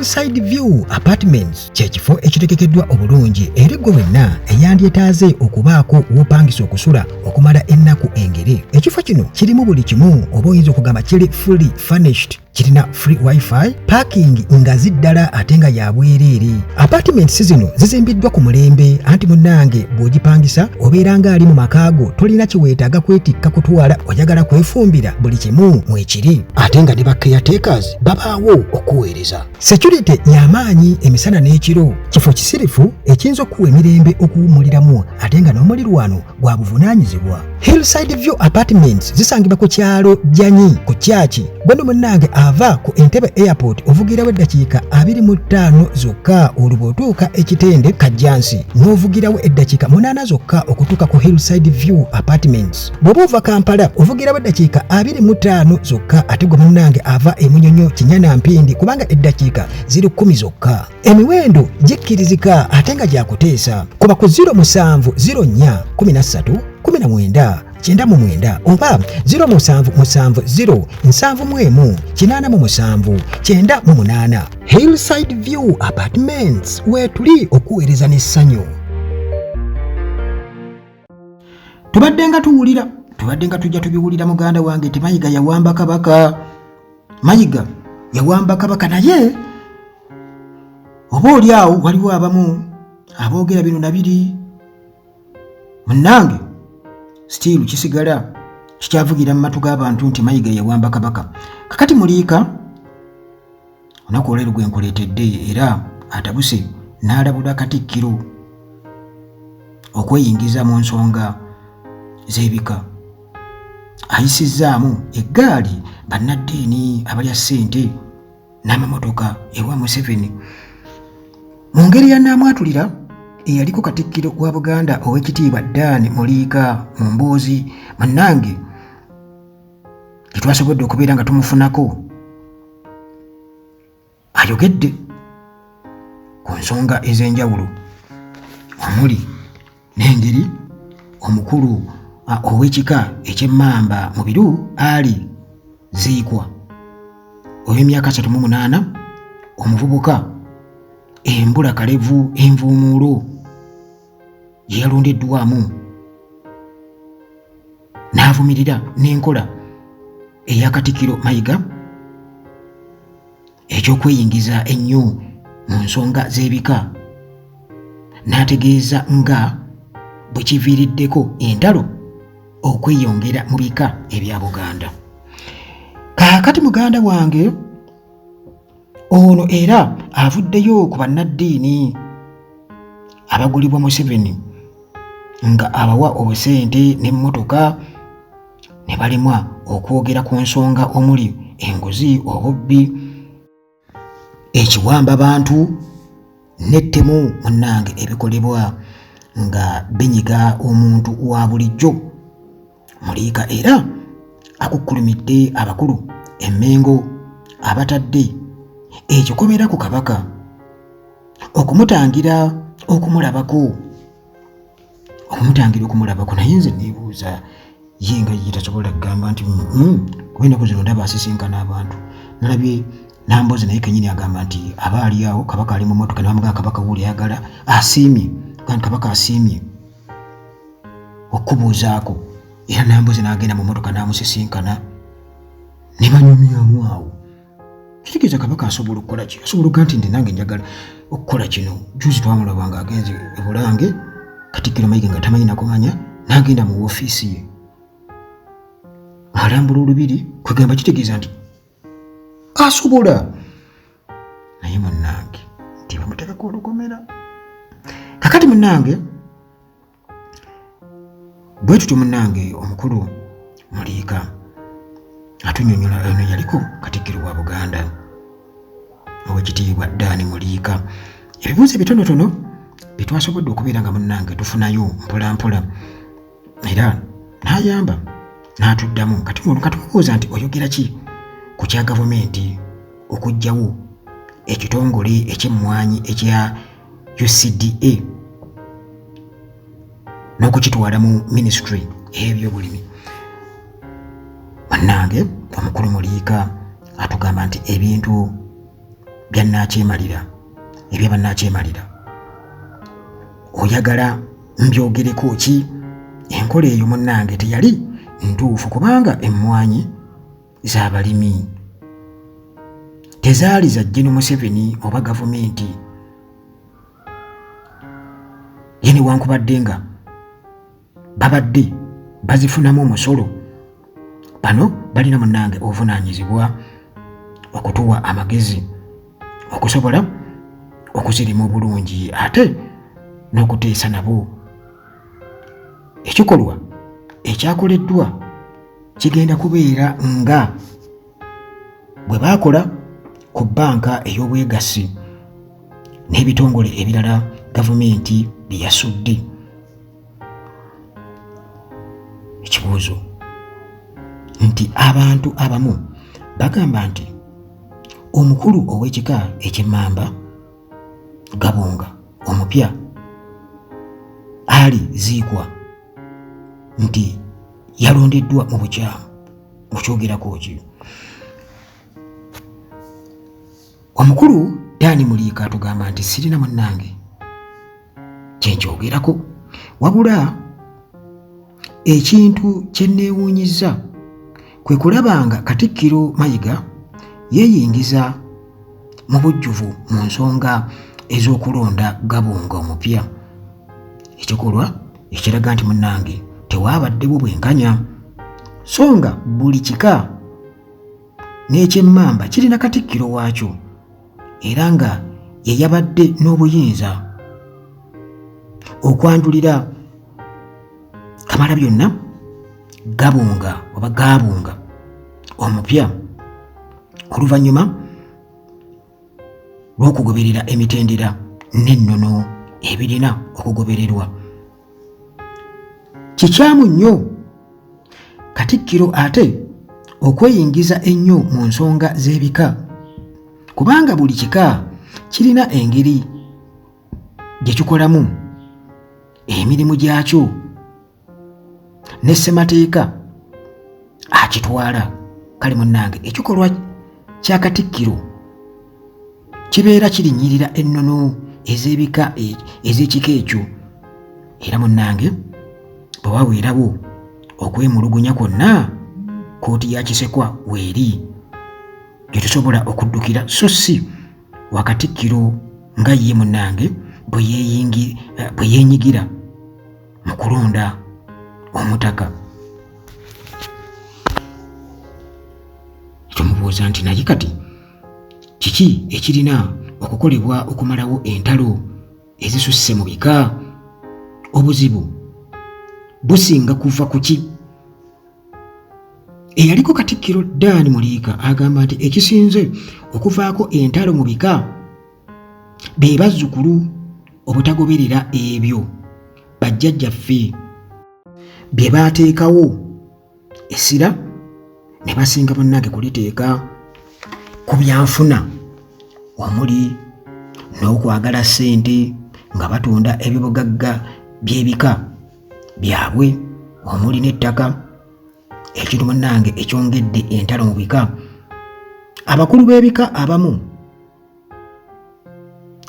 Hillside View Apartments kyekifo ekitegekeddwa obulungi eri gwe wenna eyandyetaaze okubaako w'opangisa okusula okumala ennaku engere. Ekifo kino kirimu buli kimu, oba oyinza okugamba kiri fully furnished. Kirina free wifi, parking nga ziddala ate nga ya bwereere. Apartments zino zizimbiddwa ku mulembe, anti munnange bw'ogipangisa obeera ng'ali mu makaago, tolina kiweetaaga kwetikka kutwala, oyagala kwefumbira buli kimu mwekiri. Ate nga ne ba caretakers babaawo okuweereza. Security y'amaanyi emisana n'ekiro. Kifo kisirifu ekiyinza okuwa emirembe okuwummuliramu ate nga n'omulirwano gwa buvunaanyizibwa. Hillside View Apartments zisangibwa ku kyalo Janyi ku Kyaki. Bw'eno munnange ava ku Entebbe Airport ovugirawo eddakiika 25 zokka olwo otuuka ekitende Kajjansi, n'ovugirawo eddakiika 8 zokka okutuuka ku Hillside View Apartments. Bw'oba ova Kampala ovugirawo eddakiika 25 zokka, ate gwe munnange ava e Munyonyo Kinyana Mpindi kubanga eddakiika ziri 10 zokka. Emiwendo gikkirizika ate nga gyakuteesa. Kuba ku 0704 13 19 99 oba 0770 717 897. Hillside View Apartments, wetuli okuweereza n'essanyu. Tubadde nga tujja tubiwulira muganda wange nti Mayiga yawamba Kabaka. Mayiga yawamba Kabaka, naye oba oli awo waliwo abamu aboogera bino na biri. Munnange still kisigala kikyavugira mu matu g'abantu nti Mayiga yawamba Kabaka. Kakati muliika onaku olwero gwe nkuleetedde era atabuse n'alabula Katikkiro okweyingiza mu nsonga z'ebika. Ayisizzaamu eggaali bannaddiini abalya ssente n'amamotoka ewa Museveni. Mu ngeri ya Naamwatulira eyaliko Katikkiro wa Buganda ow'ekitiibwa Dan Muliika mu mboozi, munnange tetwasobodde okubeera nga tumufunako. Ayogedde ku nsonga ez'enjawulo omuli n'engeri omukulu ow'ekika eky'Emmamba mu Biru Ali Ziikwa ow'emyaka 38, omuvubuka embula kalevu envuumuulo gye yalondeddwamu n'avumirira n'enkola eya Katikkiro Mayiga ekyokweyingiza ennyo mu nsonga z'ebika, n'ategeeza nga bwe kiviiriddeko entalo okweyongera mu bika ebya Buganda. Kaakati muganda wange ono era avuddeyo ku bannaddiini abagulibwa Museveni nga abawa obusente n'emmotoka ne balemwa okwogera ku nsonga omuli enguzi, obubbi, ekiwamba bantu n'ettemu munnange ebikolebwa nga binyiga omuntu wa bulijjo. Muliika era akukkulumidde abakulu emmengo abatadde ekikomera ku Kabaka okumutangira okumulabako naye nze neebuuza ye nga tasobola kugamba nti kubenako zino ndaba asisinkana abantu. Nalabye Namboze naye kenyini agamba nti aba ali awo Kabaka ali mu mmotoka ne bamugaa Kabaka wuuli ayagala asiimye, kandi Kabaka asiimye okubuuzaako, era Namboze n'agenda mu mmotoka n'amusisinkana ne banyumyamu awo. Kitegeeza Kabaka asobola okukola ki? Asobola okuga nti nange njagala okukola kino. Juzi twamulaba nga agenze e Bulange, Katikkiro Mayiga nga tamanyi na kumanya, n'agenda mu woofiisi ye alambula olubiri, kwegamba kitegeeza nti asobola. Naye munnange nti bamuteekako olukomera. Kakati munnange bwe tutyo munnange omukulu Muliika atunnyonnyola eno yaliko Katikkiro wa Buganda ow'ekitiibwa Dan Muliika. Ebibuuzo ebitonotono bye twasobodde okubeera nga munnange tufunayo mpola mpola, era n'ayamba n'atuddamu. Kati tumubuuza nti oyogera ki ku kya gavumenti okuggyawo ekitongole eky'emmwanyi ekya UCDA n'okukitwala mu ministry ey'ebyobulimi. Munnange omukulu Muliika atugamba nti ebintu byannakyemalira ebyabannakyemalira oyagala mbyogereko ki? Enkola eyo munnange teyali ntuufu kubanga emmwanyi z'abalimi tezaali za Gen. Museveni oba gavumenti ye newankubadde nga babadde bazifunamu omusolo. Bano balina munnange obuvunaanyizibwa okutuwa amagezi okusobola okuzirima obulungi ate n'okuteesa nabo. Ekikolwa ekyakoleddwa kigenda kubeera nga bwe baakola ku bbanka ey'obwegassi n'ebitongole ebirala gavumenti bye yasudde. Ekibuuzo nti abantu abamu bagamba nti omukulu ow'ekika eky'emmamba Gabunga omupya Ali Ziikwa nti yalondeddwa mu bukyamu. Okyogerako ki? Omukulu Dani Muliika atugamba nti sirina munnange kyenkyogerako wabula ekintu kye neewuunyizza kwe kulaba nga Katikkiro Mayiga yeeyingiza mu bujjuvu mu nsonga ez'okulonda Gabunga omupya. Ekikolwa ekiraga nti munnange tewaabaddewo bwenkanya so nga buli kika n'ekyemmamba kirina Katikkiro waakyo era nga ye yabadde n'obuyinza okwanjulira Kamalabyonna Gabunga oba Gaabunga omupya oluvannyuma lw'okugoberera emitendera n'ennono ebirina okugobererwa. Kikyamu nnyo Katikkiro ate okweyingiza ennyo mu nsonga z'ebika kubanga buli kika kirina engeri gye kikolamu emirimu gyakyo ne ssemateeka akitwala. Kale munnange ekikolwa kya Katikkiro kibeera kirinnyirira ennono ez'ebika ez'ekika ekyo era munnange bwe waweerawo okwemulugunya kwonna kooti ya Kisekwa weeri gye tusobola okuddukira so si wa Katikkiro nga ye munnange bwe yeenyigira mu kulonda omutaka. Tumubuuza nti naye kati kiki ekirina okukolebwa okumalawo entalo ezisusse mu bika? Obuzibu businga kuva ku ki? Eyaliko Katikkiro Dani Muliika agamba nti ekisinze okuvaako entalo mu bika be bazzukulu obutagoberera ebyo bajjajjaffe bye baateekawo essira ne basinga munnange kuliteeka ku byanfuna omuli n'okwagala ssente nga batunda ebibugagga by'ebika byabwe omuli n'ettaka. Ekintu munnange ekyongedde entalo mu bika. Abakulu b'ebika abamu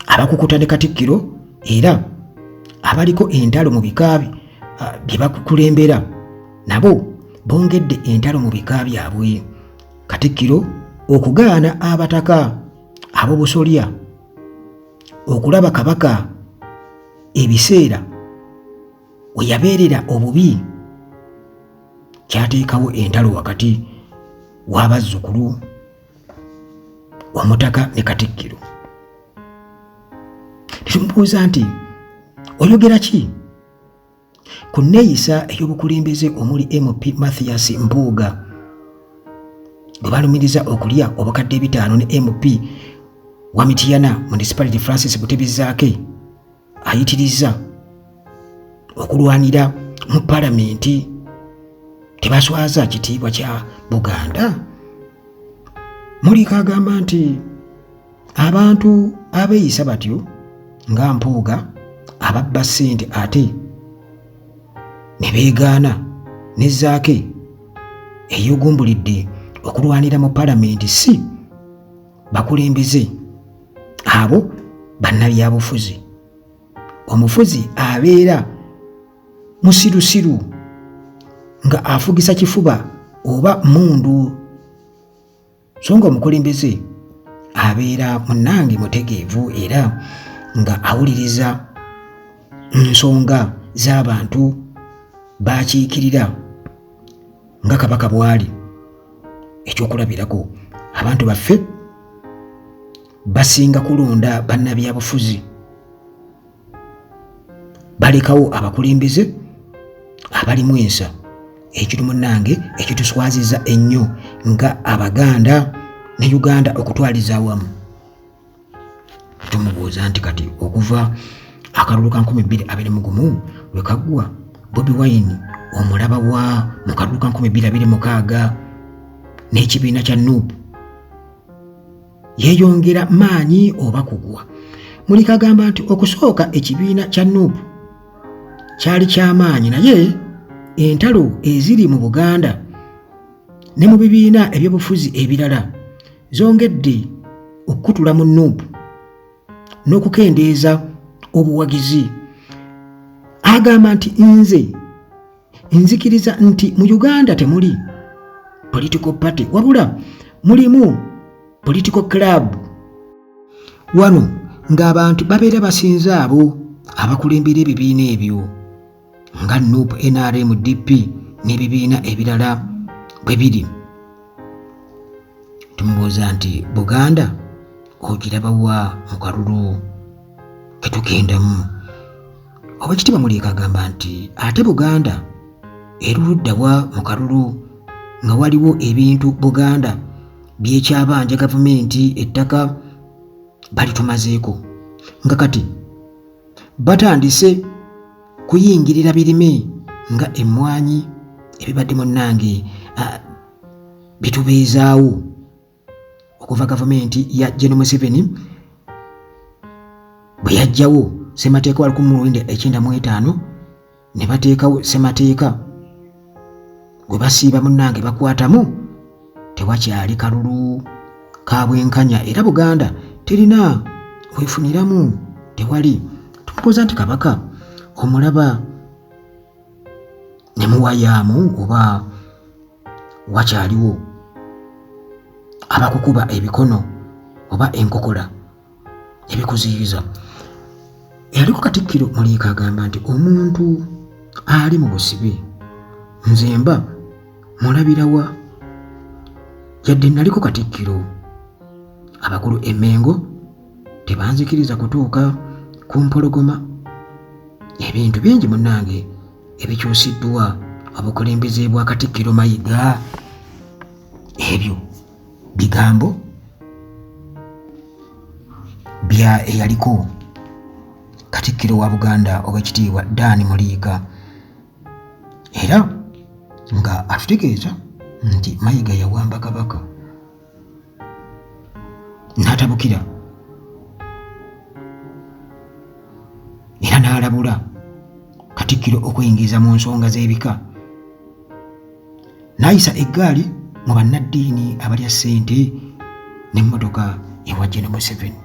abakukuta ne Katikkiro era abaliko entalo mu bika bye bakulembera nabo bongedde entalo mu bika byabwe. Katikkiro okugaana abataka ab'obusolya okulaba Kabaka ebiseera we yabeerera obubi kyateekawo entalo wakati w'abazzukulu omutaka ne Katikkiro. Tumubuuza nti oyogera ki ku nneeyisa ey'obukulembeze omuli MP Mathias Mpuuga bwe balumiriza okulya obukadde 5 ne MP wa Mityana Municipality Francis Butebizaake ayitiriza okulwanira mu Palamenti tebaswaza kitiibwa kya Buganda? Muliika agamba nti abantu abeeyisa batyo nga Mpuuga ababba ssente ate ne beegaana ne Zaake eyeegumbulidde okulwanira mu Palamenti si bakulembeze abo bannabyabufuzi. Omufuzi abeera musirusiru nga afugisa kifuba oba mundu, so nga omukulembeze abeera munnange mutegeevu era nga awuliriza nsonga z'abantu bakiikirira nga kabaka bw'ali. Ekyokulabirako, abantu baffe basinga kulonda bannabyabufuzi, balekawo abakulembeze abalimu ensa. Ekiri munnange ekituswaziza ennyo nga Abaganda ne Uganda okutwaliza awamu. Tumubuuza nti kati okuva akalulu ka 2021 lwe kaggwa, Bobi Wine omulaba wa mu kalulu ka 2026 n'ekibiina kya NUP yeeyongera maanyi oba kugwa? Mulikagamba nti okusooka ekibiina kya NUP kyali ky'amaanyi, naye entalo eziri mu Buganda ne mu bibiina eby'obufuzi ebirala zongedde okukutula mu NUP n'okukendeeza obuwagizi. Agamba nti nzikiriza nti mu Uganda temuli political party wabula mulimu political club. Wano ng'abantu babeera basinze abo abakulembera ebibiina ebyo nga NUP, NRM, DP n'ebibiina ebirala bwe biri. Tumubuuza nti Buganda ogiraba wa mu kalulu ke tugendamu? Oweekitiibwa Muliika agamba nti ate Buganda eruludda wa mu kalulu nga waliwo ebintu Buganda byekyabanja gavumenti ettaka balitumazeeko, nga kati batandise kuyingirira birime nga emmwanyi ebibadde munnange bitubeezaawo okuva gavumenti ya General Museveni bwe yajjawo ssemateeka wa 1995 ne bateekawo ssemateeka gwe basiiba munnange bakwatamu, tewakyali kalulu ka bwenkanya era Buganda terina weefuniramu, tewali. Tumubuuza nti kabaka omulaba ne muwayaamu oba wakyaliwo abakukuba ebikono oba enkokola ebikuziyiza? Yaliko Katikkiro Muliika agamba nti omuntu ali mu busibe nze mba mulabirawa? Yadde naliko Katikkiro, abakulu Emmengo tebanzikiriza kutuuka ku mpologoma. Ebintu bingi munnange ebikyusiddwa obukulembeze bwa Katikkiro Mayiga. Ebyo bigambo bya eyaliko Katikkiro wa Buganda Oweekitiibwa Dan Muliika, era nga atutegeeza nti Mayiga yawamba kabaka n'atabukira era n'alabula Katikkiro okweyingiza mu nsonga z'ebika, n'ayisa eggaali mu bannaddiini abalya ssente n'emmotoka ewa General Museveni.